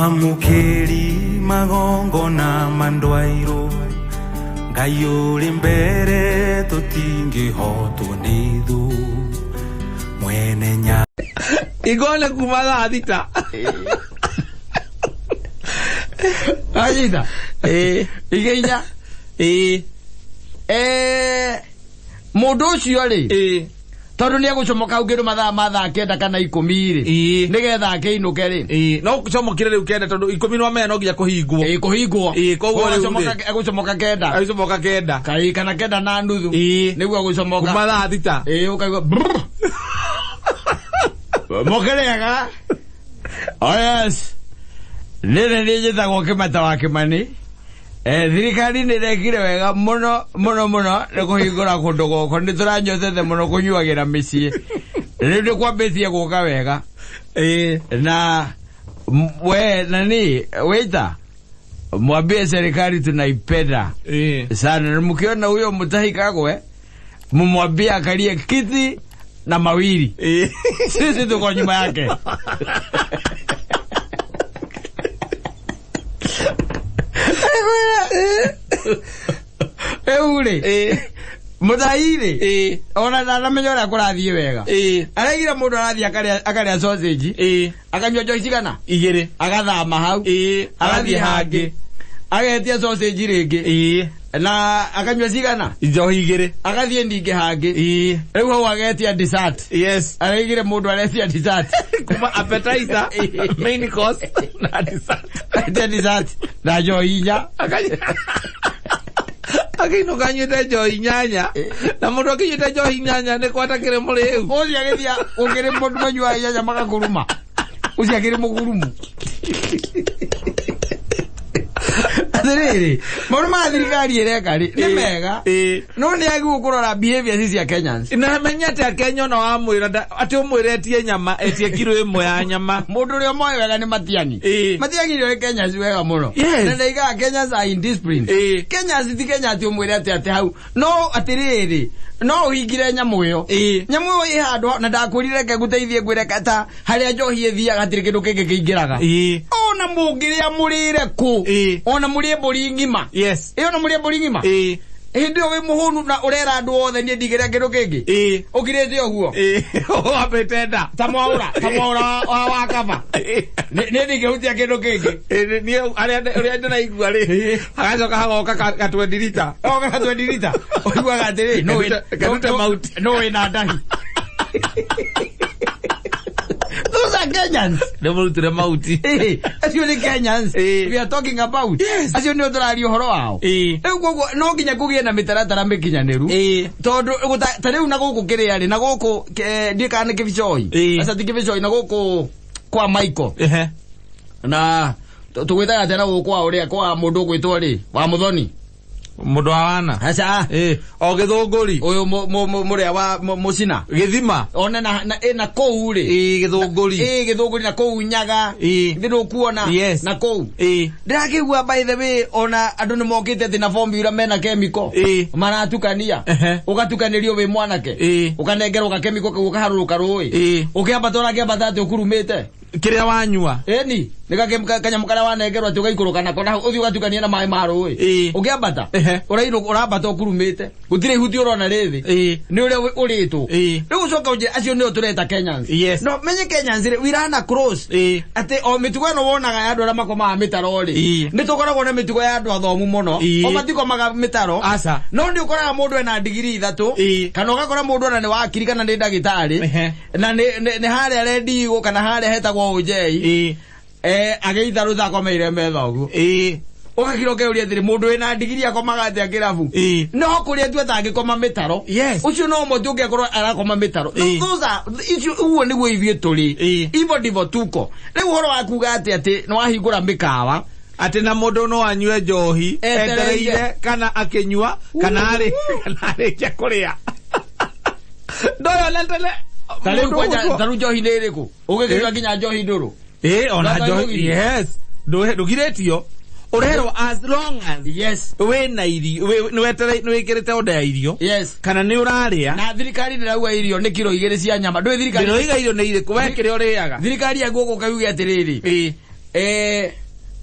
Amukeri magongo na mandwairo Gayuri mbere tutingi hotu nidu Mwene nya Igole kumala adita Ajita Igenya Mundu ucio ri tondu ni egucomoka ugiru mathaa kenda kana 10 ri nigetha akiinuke ri no gucomokire riu kenda tondu 10 no mena nginya kuhingwo kuhingwo koguo egucomoka kenda kai kana kenda na nuthu niguo egucomoka kumathaa thita ukaigua mokerega yes nene ni njithagwo Kimata wa Kimani thirikari ni rekire wega muno ni kuhingura kundu goko ni turanyotete muno kunyuagira micii riu ni kwambitie guka wega na we nani waita mwambie serikali tunaipenda sana mkiona huyo Mutahi Kagwe mumwambie akalie kiti na mawili sisi tuko nyuma yake Eure Mutahi ona na menyora kurathie wega aragira mundu arathie akaria sausage akanywa joici kana igere agathama hau arathie hangi agetia sausage ringi na akanywa cigana njohi igere agathie ndingi hangi riu hau agetia dessert yes aragire mundu aretia dessert kuma appetizer main course na dessert na njohi inya Akino kanyuta njohi nyanya na mundu akinyuta njohi nyanya ni kwatakire muriu uci agithia ungire mundu manyua nyanya magakuruma uci agire mugurumu athiriri maundu ma thirikari ireka ri ni mega no ni agi gukurora behavior cia Kenyans na menyete Kenya no amwira ati umwiretie nyama etie kilo imwe ya nyama mundu rio moyo wega ni Matiangi rio Kenyans wega muno na ndaiga Kenyans are indisciplined Kenyans ti Kenya ati umwirete ati hau no atiriri no uhingire nyamu yo nyamu yo ihandwo na ndakurire ke guteithie ngwire kata haria njohi ithia gatiri kindu kingi kiingiraga ona mungiria murire ku ona murie mburi ngima yes ona murie mburi ngima ndio we muhunu na urera andu othe ni ndigiria kindu kingi ukirete oguo apetenda tamwaura wa kava ni ndigihutia kindu kingi ni aria ndiraigua ri agacoka hagoka katwendirita oigua gatiri no ina ndahi those are Kenyans demurutire mauti acio ni Kenyans we are talking about acio ni uturari uhoro wao riu gogo no nginya kugie na mitaratara mikinyaniru tondu tariu na guku kiria ri na guku ndikane kibicoi asa tikibicoi na guku kwa Michael na tugwitaga tena guku kwa uria kwa mundu gwitwo ri wa Muthoni mundu awana acha o githunguri uyu muria wa Mucina Githima ona na kou ri githunguri na kou Nyaga thiru kuona na kou ndirakigua by the way ona andu ni mokite thina formula mena chemical maratukania ugatukanirio we mwanake ukanengerwo ka chemical ukaharuruka rui ukiamba tora kiamba ati ukurumite kiria wanyua ni kanyamukara wanengerwo ati ugaikuruka nako na uthi ugatukania na mai ma rui ukiambata urabata ukurumite gutire ihuti urona rithi ni uria uritwo riu coka uje acio ni utureta Kenyans no menye Kenyans we run cross ati o mitugo no wonaga ya andu aria makomaga mitaro ri ni tukoragwo na mitugo ya andu athomu muno o matikomaga mitaro no ni ukoraga mundu ena degree 3 kana ugakora mundu ona ni wakiri kana ni ndagitari na ni haria redio kana haria hetagwo ujei ageitha ruthako meire metha uguo ukakiro keuria thiri mundu wina ndigiri akomaga atia kirabu no kuria tu atangikoma mitaro ucio no mo tuke korwo arakoma mitaro those are icio uo niguo ithie turi ivo divo tuko riu horo wakuga ati no wahingura mikawa ati na mundu no anyue njohi etereire kana akinyua kana ari kia kuria ndoyo letele taru njohi niriku ugikinywa kinya njohi nduru ona njohi ndugiretio urero as long as we na irio we wekirite oda ya irio kana ni uraria na thirikari ndirauga irio ni kilo 2 cia nyama ndwe thirikari ndiro iga irio ni ire wekire uriaga thirikari ya guku kayuge atiriri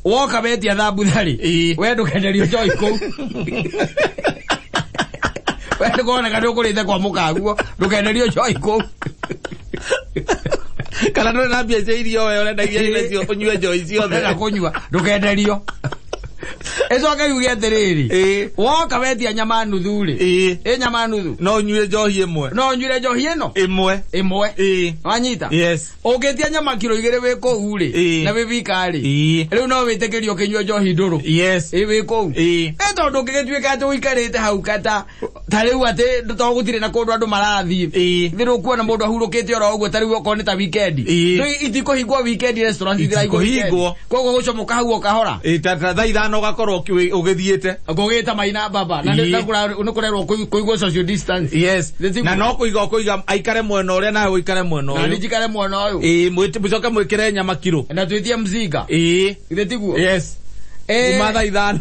woka betia thabu thari we ndukenderio joy ku we ndukona kana ukurite kwa mukaguo ndukenderio joy ku kana ndo na bia irio we ole ndagia ile cio kunywa joy cio na kunywa ndukenderio Eso akayugia tereri. Woka betia nyama nuthuri. Nyama nuthu. No nyure johi emwe. No nyure johi eno. Emwe. Wanyita. Yes. Ogetia nyama kilo igere we ko hure. Na bibikari. Riu no witekerio kinywa johi nduru. Yes. We ko. Eto ndugigitwika atu ikarite hau kata. Tariu ate ndotogutire na kundu andu marathi. Thiru kuona mundu ahurukite oro uguo tariu okone ta weekend. No itiko higwa weekend restaurant ithira igwo. Kogo gucomoka hau okahora. Tata thaithano gakorwo ugithiete ngogeta maina baba na nukurerwo kuigwo social distance. Yes. Na no kuiga aikare mwena uria nawe uikare mwena uyu. Na njikare mwena uyu. Mucoke mwikire nyama kiro. Na twitie mzinga. Ithetiguo. Yes. Muma ithano.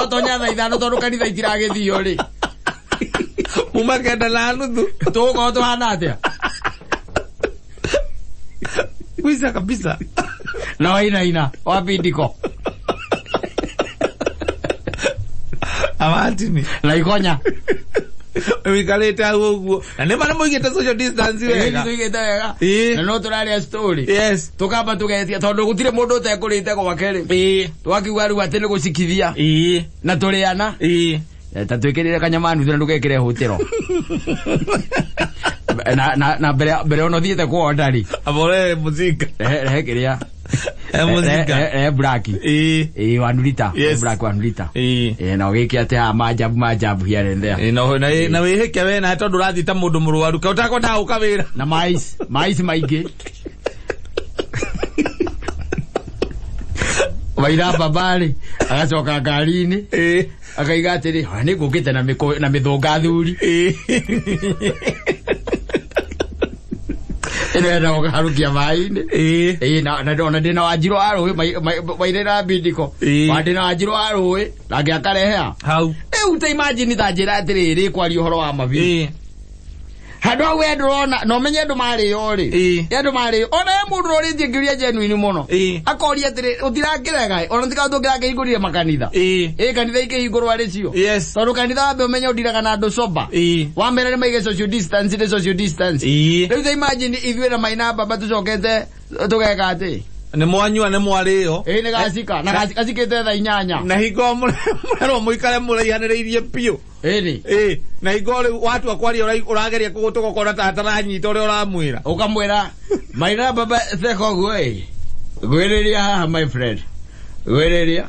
Tonya ithano tondu kanitha itiragithio ri. Muma kenda na nuthu. Tuko tuhana atia. Kuisa kabisa. Na ina wapindiko. Amatini la ikonya wikalete aguo na nema na muigete social distance wega na no turari story. Yes. Tukaba tugetia tondu gutire mundu utekurite kwa keri twakiuga riu atene gucikithia na turiana tatwikirire kanyama nuthu ndugekire hutiro na bere ono thiete kwa ndari abore muzika kiria muzika Blacki wanulita Black wanulita na wiki ate majabu here and there na wihike we na tondu rathita mundu murwaru ka utako da ukawira na mais maingi waira babali agacoka ngarini akaiga atiri ni ngukite na mithunga thuri ina ukarukia maini na ndona ndina wajiro arowe wairera bindiko wadina wajiro arowe nake akarehea hau uta imagine ta njira atiriri kwari uhoro wa mavi hado we ndrona no menye ndu mari yori ndu mari ona mundu ori ngiria genuine muno akori atiri utirakirega ona ndika ndukirage igurire makanitha kanitha ikihingurwa ricio tondu kanitha be menye ndiraga na ndu soba wa mbere ni maige social distance riu ta imagine ithuira maina baba tucokete tugeka ati ni mwanyua ni mwario ni gasika na gasikite tha inyanya na higo murero muikare muraihaniriirie pio na higo watu akwari urageria kugutuka kona tataranyita uri uramwira ukamwira maina baba theko gwe gwereria my friend gwereria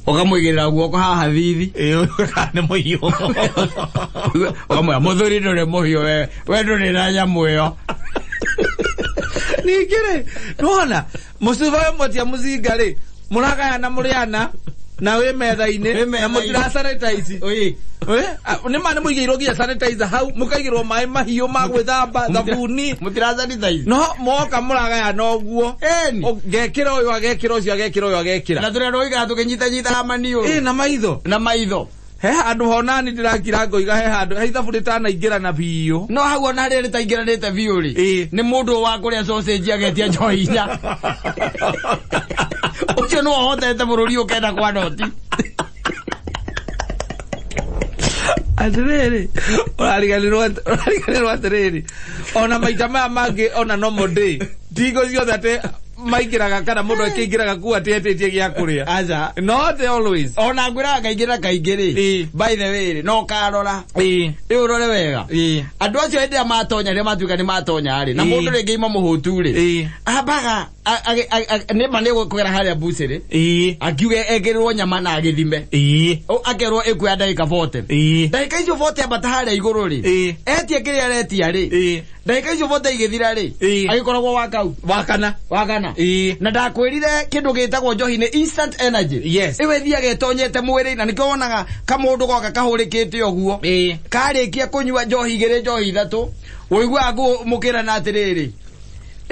ukamwigirira guoko haha thithi ni muhiu ukamwira muthuri nduri muhiu we nduri na nyamu iyo nikire nona musiva motia muzinga ri murakayana muriana na we metha-ini na mutira sanitize ni mane muigirwo gia sanitizer hau mukaigirwo mai mahiu ma gwithamba thabuni mutira sanitize no moka muragayana oguo ngekira uyu agekira ucio agekira uyu agekira na turero iga tukinyita maniu na maitho he handu honani ndirakira ngoiga he handu he thabu ritana ingira na biu no hau ona riri taingiranite biu ri ni mundu wa kuria sausage agetia njohinya ucio no hotete bururi ukenda kwa noti atiriri urariganirwo atiriri ona maita maya mangi ona normal day tigo ciothe ati maingiraga kana mundu akingiraga ku atietetie gia kuria aja not always ona ngwira kaingira kaingiri by the way no karora urore wega andu acio hende amatonya ri matuika ni matonya ri na mundu ringi ima muhutu ri abaga ne mane kugera haria buciri akiuge egerirwo nyama na agithime akerwo ekuya ndagika 40 ndagika icio 40 abata haria iguru ri etie kiria retia ri ndagika icio 40 igithira ri agikoragwo wakana na ndakwirire kindu gitagwo njohi ni instant energy iwe thia getonyete mwiri na nikio wonaga kamundu goka kahurikite oguo karikia kunywa njohi igire njohi ithatu uigua ngo mukira na atiriri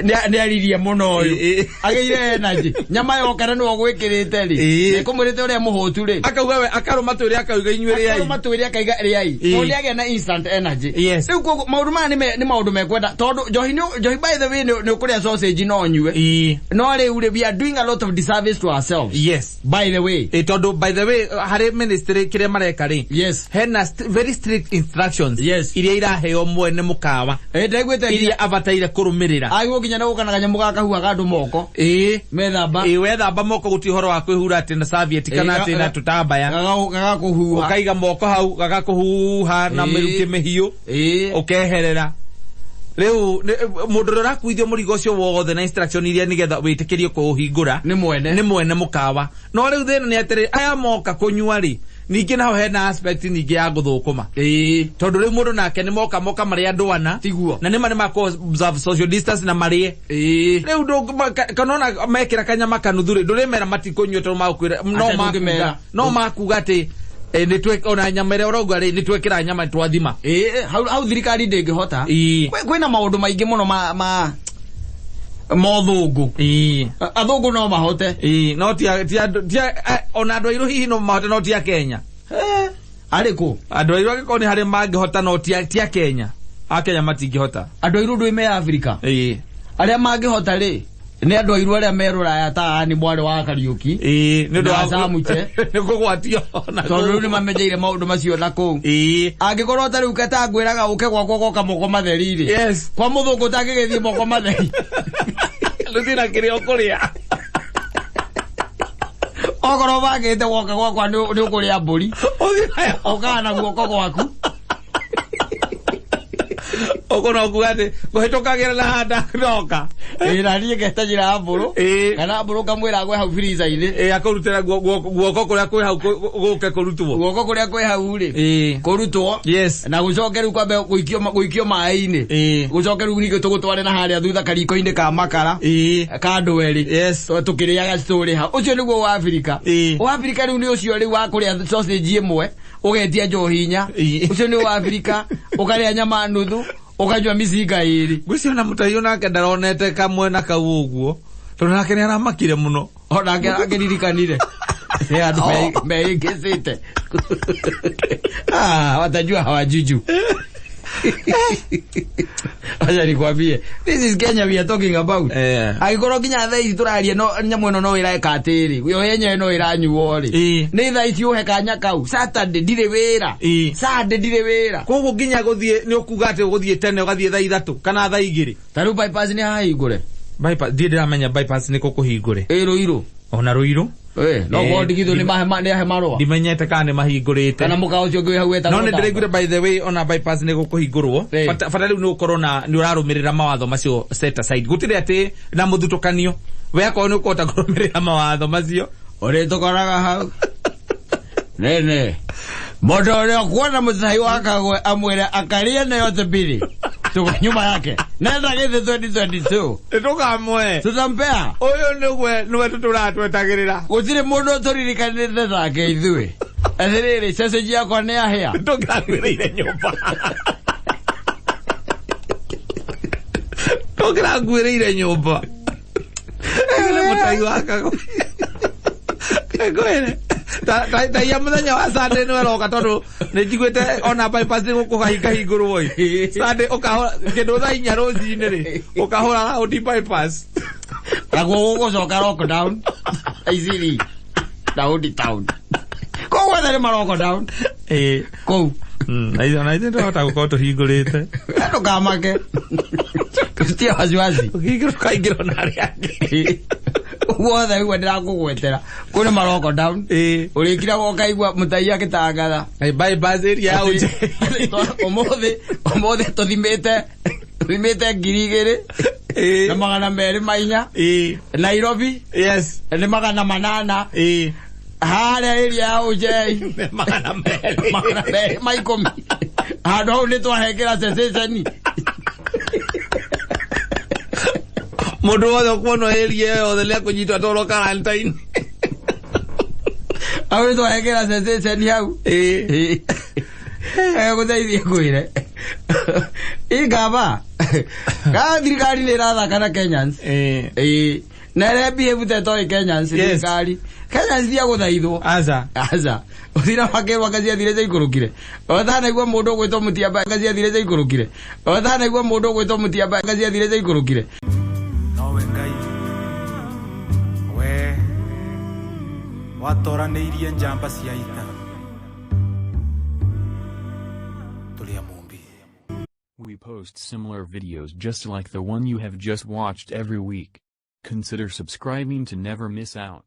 nä aririe må no å yå agä energy nyama yokana nä ogwäkä rä kå må rä te å rä a må hå tu rä akauga we akarå matå rä akauga inyuä rä ai matå rä akaiga rä ai tondå nä agä na instant energy rä u maå ndå maya nä maå ndå mekwenda tondå njohi by the way nä å kå rä a sausage no nyue no rä u rä we are doing a lot of disservice to ourselves by the way tondå by the way harä ministry kä rä a mareka rä hena very strict instructions iria iraheo mwene må kawa iria abataire kå rå mä rä ra agä gå kinya na gå kana kanyamå gakahua gandå moko methamba wethamba moko gå ti horo wa kwä hura atä na serviette kana atä na tå tambaya gagakå huha ukaiga moko hau gagakå huha na mä rukä mä hiå å keherera rä u må ndå rä rakuithio må rigo å cio wothe na instruction iria nä getha wä tä kä rie kå å hingå ra nä mwene må kawa no rä u thä nä atä rä aya moka kå nyua rä ningä naho hena aspect ningä ya gå thå kå ma tondå rä u må ndå nake nä moka marä a ndwana na nä ma nä makå social distance na marä rä u kanona mekä ra kanyama kanuthu rä ndå rä mera matikå nyua tondå makwä no makuga atä ona nyama ĩrĩa ũrauga rĩ nĩ twekĩra nyama twathima hau thirikari ndĩngĩhota kwĩna maũndũ maingĩ mũno ma mothũngũ athũngũ no mahote no ona andũ airũ hihi no mahote no ti a Kenya arĩkũ andũ airũ angĩkorwo nĩ harĩ mangĩhota no ti a Kenya a Kenya matingĩhota andũ airũ ndũime ya Afrika arĩa mangĩhota rĩ nä andå airå arä a merå ta nä mwarä wa Kariuki nä ndå wacamuche nä kå gwatio tondå rä u nä mamenyeire maå ndå macio na kå angä korwo ta rä u ketangwä raga å ke gwakwo goka moko matheri rä kwa må thå ngå tangä gä thiä moko matheri rä thä na kä rä a å kå rä a okorwo bangä te woka gwakwa nä å kå rä a mbå ri å kaga na guoko gwaku okono kuate gohitokagera na handa roka na niä ngeta njä ra ya mbå rå kana mbå rå kamwä ra gwe hau firica-inä akarutä ra guoko kå rä a kwä hau gå ke kå rutwo guoko kå rä a kwä hau rä kå rutwo na gå coke rä u kwambe gå ikio maä-inä gå coke rä u ningä tå gå tware na harä a thutha kariko-inä ka makara ka ndwerä tå kä rä aga citå rä ha å cio nä guo wa Afrika wa Afrika rä u nä å cio rä u wa kå rä a sausage ä mwe å getia njohi inya å cio nä wa Afrika å karä a nyama nuthu ukajua mizinga iri gwicio na mutayo nake ndaronete kamwe na kau uguo tondu nake ni aramakire muno ona ageririkanire ni andu meingicite watajua hawajuju acha nikwambie this is Kenya we are talking about agikorwo nginya thaa ici turaria no nyamu ino no ireka atiri yo yenye no iranyuo ri ni thaa ici uhe kanya kau Saturday ndire wira Sunday ndire wira koguo nginya guthie ni ukuga ati guthie tene ugathie thaa 3 kana thaa 2 taru bypass ni hahingure bypass ndire amenya bypass ni kukuhingure Ruiru ona Ruiru no gondigitho ni mahe marwa ndimenyete kana mahingurite kana muka ucio ngwe hau eta no ni ndiraigure by the way ona bypass ni gukuhingurwo fata riu ni ukorona ni urarumirira mawatho macio set aside gutire ati na muthutukanio we akwa ni ukota kurumirira mawatho macio ore tokoraga hau nene modore kuona muthai wakagwe amwire akaria na yote bili tuko nyuma yake nenda githe 2022 ndukamwe tutampea uyu niwe tuturatwetagirira gutire mundu turirikanire thake ithui athiriri sausage yakwa ni ahia ndungagwirire nyumba ndungagwirire nyumba ene mutai wakagwe egwere ta ya muthenya wa Sunday no roka tondu ni njiguite ona bypass ni gukuhahinga hingurwo Sunday ukahora kindu thaa 4 rucinĩ ri ukahora round bypass agwo gucoka lockdown aiziri down town ko wethere maroko down ko na ithä ndåhota gå korwo tå hingå te ndå kamake tåtiä waciwaci å kaingä rwo narä angä guothe igua ndä rakå gwetera kå nä maroko down å rä kira wokaigua må tai agä tangatha å må thä tå thimä te ngiri igä rä na 240 Nairobi nä 800 harä area ya ujei magana merĩ ma 10 handå hau nä twahengera ceceni må ndå wothe å kuona area yothe nä akå nyitwo toro karantine hau nä twahengera ceceni hau gå teithie kwä re ingaba Ka thirikari nä rathaka na Kenyans na rä behave te toä Kenyans thirikari Kenyans thia gå thaithwo aza å thina makerwo ngaciathire ca ikå rå kire othanaigua må ndå å gwä two må tiamba ngaciathire ca ikå rå kire othanaigua må ndå å gwä two må tiamba ngaciathire ca ikå rå kire nowe Ngai we watoranĩirie njamba cia ita tũrĩa mũmbi. We post similar videos just like the one you have just watched every week. Consider subscribing to never miss out.